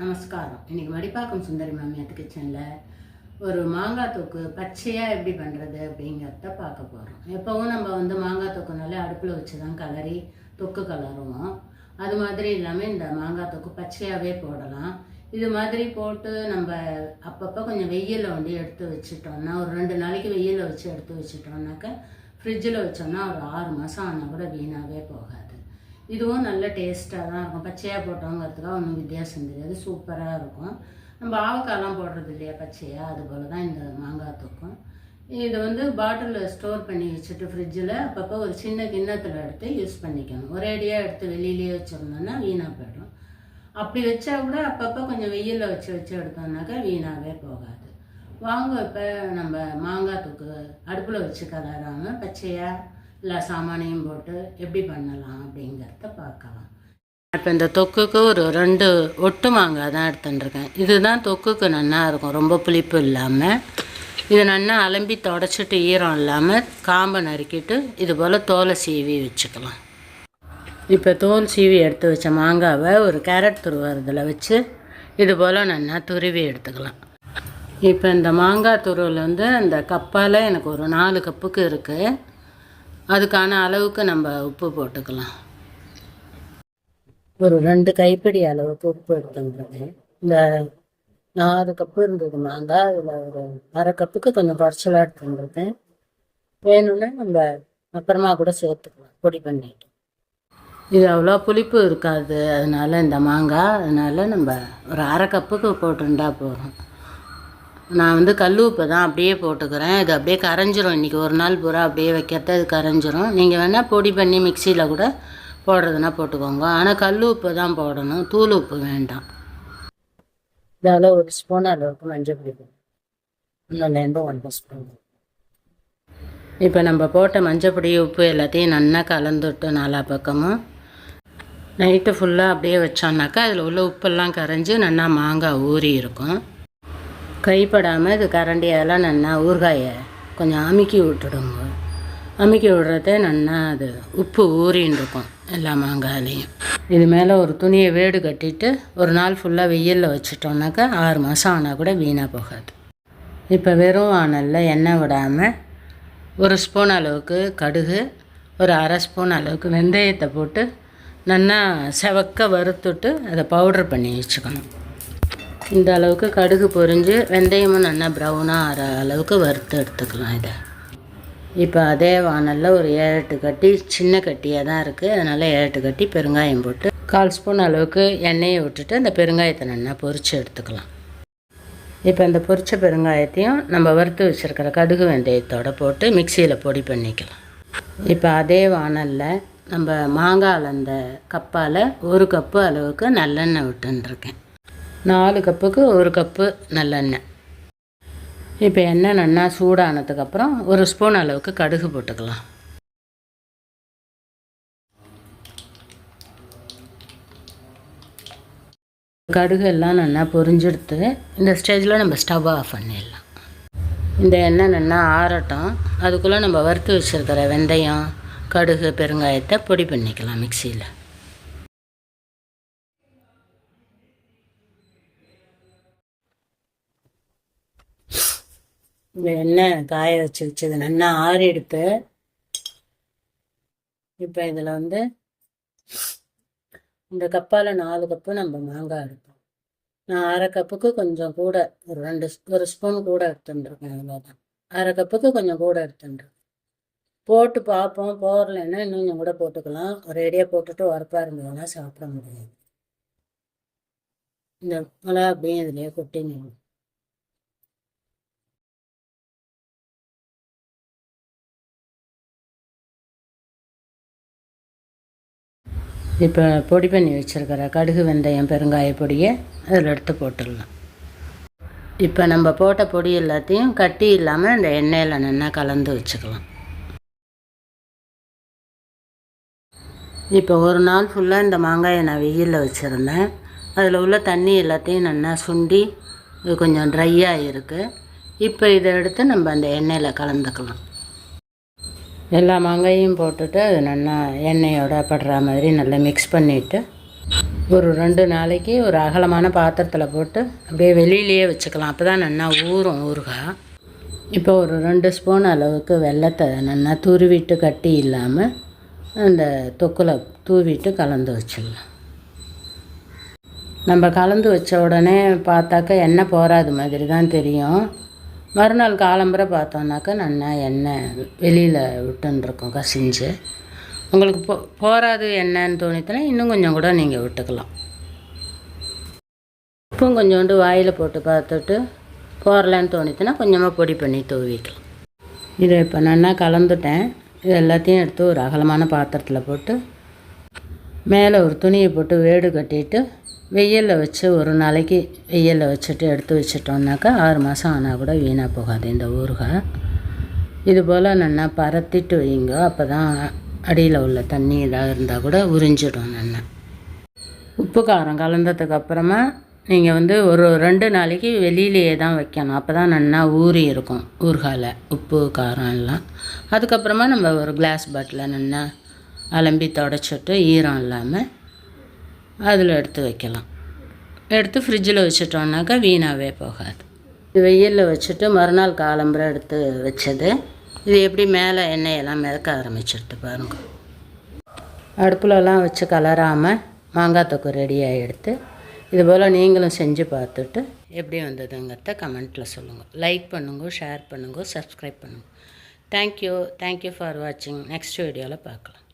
நமஸ்காரம். இன்றைக்கி மடிப்பாக்கம் சுந்தரி மாமியார் கிச்சனில் ஒரு மாங்காய் தொக்கு பச்சையாக எப்படி பண்ணுறது அப்படிங்கிறத பார்க்க போகிறோம். எப்போவும் நம்ம மாங்காய் தொக்குனாலே அடுப்பில் வச்சு தான் கலரி தொக்கு கலருவோம். அது மாதிரி இல்லாமல் இந்த மாங்காய் தொக்கு பச்சையாகவே போடலாம். இது மாதிரி போட்டு நம்ம அப்பப்போ கொஞ்சம் வெயிலில் எடுத்து வச்சுட்டோம்னா, ஒரு 2 நாளைக்கு வெயிலில் வச்சு எடுத்து வச்சுட்டோம்னாக்கா ஃப்ரிட்ஜில் வச்சோம்னா ஒரு 6 மாதம் ஆனால் கூட வீணாகவே போகாது. இதுவும் நல்ல டேஸ்ட்டாக தான் இருக்கும். பச்சையாக போட்டோங்கிறதுக்காக ஒன்றும் வித்தியாசம் தெரியாது, சூப்பராக இருக்கும். நம்ம ஆவக்காயெலாம் போடுறது இல்லையா பச்சையாக, அதுபோல் தான் இந்த மாங்காய் தொக்கும். இது பாட்டிலில் ஸ்டோர் பண்ணி வச்சுட்டு ஃப்ரிட்ஜில் அப்பப்போ ஒரு சின்ன கிண்ணத்தில் எடுத்து யூஸ் பண்ணிக்கணும். ஒரேடியாக எடுத்து வெளியிலேயே வச்சுருந்தோன்னா வீணாக போய்டும். அப்படி வச்சா கூட அப்பப்போ கொஞ்சம் வெயிலில் வச்சு எடுத்தோம்னாக்கா வீணாகவே போகாது. வாங்க இப்போ நம்ம மாங்காய் தொக்கு அடுப்பில் வச்சு கலராமல் பச்சையாக எல்லா சாமானையும் போட்டு எப்படி பண்ணலாம் அப்படிங்கிறத பார்க்கலாம். இப்போ இந்த தொக்குக்கு ஒரு 2 ஒட்டு மாங்காய் தான் எடுத்துட்டுருக்கேன். இதுதான் தொக்குக்கு நல்லா இருக்கும், ரொம்ப புளிப்பு இல்லாமல். இது நல்லா அலம்பி தொடச்சிட்டு ஈரம் இல்லாமல் காம்பை நறுக்கிட்டு இது போல் தோலை சீவி வச்சுக்கலாம். இப்போ தோல் சீவி எடுத்து வச்ச மாங்காவை ஒரு கேரட் துருவறதில் வச்சு இது போல் நல்லா துருவி எடுத்துக்கலாம். இப்போ இந்த மாங்காய் துருவில் அந்த கப்பால் எனக்கு ஒரு 4 கப்புக்கு இருக்குது. அதுக்கான அளவுக்கு நம்ம உப்பு போட்டுக்கலாம். ஒரு 2 கைப்பிடி அளவுக்கு உப்பு எடுத்துங்கிறது. இந்த 4 கப்பு இருந்தது மாங்காய், அதில் ஒரு அரை கப்புக்கு கொஞ்சம் குறைச்சலாக எடுத்துங்கிறது. வேணும்னா நம்ம அப்புறமா கூட சேர்த்துக்கலாம் பொடி பண்ணிட்டு. இது அவ்வளோ புளிப்பு இருக்காது, அதனால் இந்த மாங்காய், அதனால் நம்ம ஒரு அரை கப்புக்கு போட்டுருந்தா போதும். நான் கல் உப்பு தான் அப்படியே போட்டுக்கிறேன். இது அப்படியே கரைஞ்சிரும். இன்றைக்கி ஒரு நாள் பூரா அப்படியே வைக்கிறத இது கரைஞ்சிரும். நீங்கள் வேணால் பொடி பண்ணி மிக்சியில் கூட போடுறதுனா போட்டுக்கோங்க. ஆனால் கல் உப்பு தான் போடணும், தூள் உப்பு வேண்டாம். இதால் ஒரு ஸ்பூன் அளவுக்கு மஞ்சள் பொடி, இன்னொன்று 1 ஸ்பூன். இப்போ நம்ம போட்ட மஞ்சள் பொடி உப்பு எல்லாத்தையும் நல்லா கலந்துட்டு 4 பக்கமும் நைட்டு ஃபுல்லாக அப்படியே வச்சோம்னாக்கா அதில் உள்ள உப்பெல்லாம் கரைஞ்சி நல்லா மாங்காய் ஊறி இருக்கும். கைப்படாமல் இது கரண்டியெல்லாம் நல்லா ஊறுகாயை கொஞ்சம் அமுக்கி விட்டுடுங்க. அமுக்கி விடுறதே நல்லா அது உப்பு ஊறின்னு இருக்கும் எல்லா மாங்காயிலையும். இது மேலே ஒரு துணியை வேடு கட்டிட்டு ஒரு நாள் ஃபுல்லாக வெயிலில் வச்சுட்டோம்னாக்கா 6 மாதம் ஆனால் கூட வீணாக போகாது. இப்போ வெறும் வானலில் எண்ணெய் விடாமல் 1 ஸ்பூன் அளவுக்கு கடுகு, ஒரு அரை ஸ்பூன் அளவுக்கு வெந்தயத்தை போட்டு நல்லா செவக்க வறுத்துட்டு அதை பவுடர் பண்ணி வச்சுக்கணும். இந்த அளவுக்கு கடுகு பொரிஞ்சு வெந்தயமும் நல்லா ப்ரௌனாக ஆகிற அளவுக்கு வறுத்து எடுத்துக்கலாம். இதை இப்போ அதே வானலில் ஒரு 7-8 கட்டி, சின்ன கட்டியாக தான் இருக்குது, அதனால் 7-8 கட்டி பெருங்காயம் போட்டு 1/4 ஸ்பூன் அளவுக்கு எண்ணெயை விட்டுட்டு அந்த பெருங்காயத்தை நல்லா பொரித்து எடுத்துக்கலாம். இப்போ இந்த பொரித்த பெருங்காயத்தையும் நம்ம வறுத்து வச்சுருக்கிற கடுகு வெந்தயத்தோடு போட்டு மிக்சியில் பொடி பண்ணிக்கலாம். இப்போ அதே வானலில் நம்ம மாங்காயில் அந்த கப்பால் 1 கப்பு அளவுக்கு நல்லெண்ணெய் விட்டுருக்கேன். 4 கப்புக்கு 1 கப்பு நல்லெண்ணெய். இப்போ எண்ணெய் நல்லா சூடானதுக்கப்புறம் 1 ஸ்பூன் அளவுக்கு கடுகு போட்டுக்கலாம். கடுகு எல்லாம் நல்லா பொரிஞ்செடுத்து இந்த ஸ்டேஜில் நம்ம ஸ்டவ் ஆஃப் பண்ணிடலாம். இந்த எண்ணெய் நல்லா ஆறட்டும். அதுக்குள்ளே நம்ம வறுத்து வச்சுருக்கிற வெந்தயம், கடுகு, பெருங்காயத்தை பொடி பண்ணிக்கலாம் மிக்சியில். இந்த எண்ணெய் காய வச்சது நல்லா ஆறி எடுத்து இப்போ இதில் இந்த கப்பால் 4 கப்பு நம்ம மாங்காய் எடுப்போம். நான் அரை கப்புக்கு கொஞ்சம் கூட ஒரு ஸ்பூன் கூட எடுத்துட்டுருக்கேன். அவ்வளோதான், அரை கப்புக்கு கொஞ்சம் கூட எடுத்துட்டுருக்கேன். போட்டு பார்ப்போம், போடலைன்னா இன்னும் கொஞ்சம் கூட போட்டுக்கலாம். ஒரேடியாக போட்டுட்டு உரப்பாக இருந்ததுன்னா சாப்பிட முடியாது. இந்த மிளகா அப்படியே இதுலேயே கொட்டிங்க. இப்போ பொடி பண்ணி வச்சுருக்கிற கடுகு, வெந்தயம், பெருங்காய பொடியை அதில் எடுத்து போட்டுடலாம். இப்போ நம்ம போட்ட பொடி எல்லாத்தையும் கட்டி இல்லாமல் இந்த எண்ணெயில் நல்லா கலந்து வச்சுக்கலாம். இப்போ ஒரு நாள் ஃபுல்லாக இந்த மாங்காயை நான் வெயிலில் வச்சுருந்தேன். அதில் உள்ள தண்ணி எல்லாத்தையும் நல்லா சுண்டி கொஞ்சம் ட்ரையாக இருக்குது. இப்போ இதை எடுத்து நம்ம அந்த எண்ணெயில் கலந்துக்கலாம். எல்லா மாங்காயும் போட்டுட்டு அது நல்லா எண்ணெயோடு படுற மாதிரி நல்லா மிக்ஸ் பண்ணிவிட்டு ஒரு 2 நாளைக்கு ஒரு அகலமான பாத்திரத்தில் போட்டு அப்படியே வெளியிலேயே வச்சுக்கலாம். அப்போ தான் நல்லா ஊறும் ஊறுகாய். இப்போ ஒரு 2 ஸ்பூன் அளவுக்கு வெல்லத்தை நல்லா துருவிட்டு கட்டி இல்லாமல் அந்த தொக்கில் தூவிட்டு கலந்து வச்சிடலாம். நம்ம கலந்து வச்ச உடனே பார்த்தாக்கா எண்ணெய் போகாது மாதிரி தான் தெரியும். மறுநாள் காலம்பரை பார்த்தோன்னாக்கா நல்லா எண்ணெய் வெளியில் விட்டுருக்கும் கசிஞ்சு. உங்களுக்கு போகாது எண்ணெய்ன்னு தோணித்துனா இன்னும் கொஞ்சம் கூட நீங்கள் விட்டுக்கலாம். உப்பும் கொஞ்சோண்டு வாயில் போட்டு பார்த்துட்டு போகலன்னு தோணித்துனா கொஞ்சமாக பொடி பண்ணி தூவிக்கலாம். இதை இப்போ நல்லா கலந்துட்டேன். இது எல்லாத்தையும் எடுத்து ஒரு அகலமான பாத்திரத்தில் போட்டு மேலே ஒரு துணியை போட்டு வேடு கட்டிட்டு வெயிலில் வச்சு ஒரு நாளைக்கு வெயிலில் வச்சுட்டு எடுத்து வச்சிட்டோம்னாக்கா 6 மாதம் ஆனால் கூட வீணாக போகாது இந்த ஊறுகாய். இது போல் நல்லா பரத்திட்டு வைங்க. அப்போ தான் அடியில் உள்ள தண்ணி ஏதாவது இருந்தால் கூட உறிஞ்சிடும். நல்லா உப்பு காரம் கலந்ததுக்கப்புறமா நீங்கள் ஒரு 2 நாளைக்கு வெளியிலேயே தான் வைக்கணும். அப்போ தான் நல்லா ஊறி இருக்கும் ஊறுகாயில் உப்பு காரம் எல்லாம். அதுக்கப்புறமா நம்ம ஒரு கிளாஸ் பாட்டில் நல்லா அலம்பி தொடச்சிட்டு ஈரம் இல்லாமல் அதில் எடுத்து வைக்கலாம். எடுத்து ஃப்ரிட்ஜில் வச்சுட்டோம்னாக்கா வீணாகவே போகாது. இது வெயிலில் வச்சுட்டு மறுநாள் காலம்பரை எடுத்து வச்சது. இது எப்படி மேலே எண்ணெயெல்லாம் மிதக்க ஆரம்பிச்சிடுது பாருங்கள். அடுப்புலலாம் வச்சு கலராமல் மாங்காய் தொக்கு ரெடியாக எடுத்து இது போல் நீங்களும் செஞ்சு பார்த்துட்டு எப்படி வந்ததுங்கிறத கமெண்ட்டில் சொல்லுங்கள். லைக் பண்ணுங்க, ஷேர் பண்ணுங்க, சப்ஸ்கிரைப் பண்ணுங்கள். தேங்க்யூ ஃபார் வாட்சிங். நெக்ஸ்ட் வீடியோவில் பார்க்கலாம்.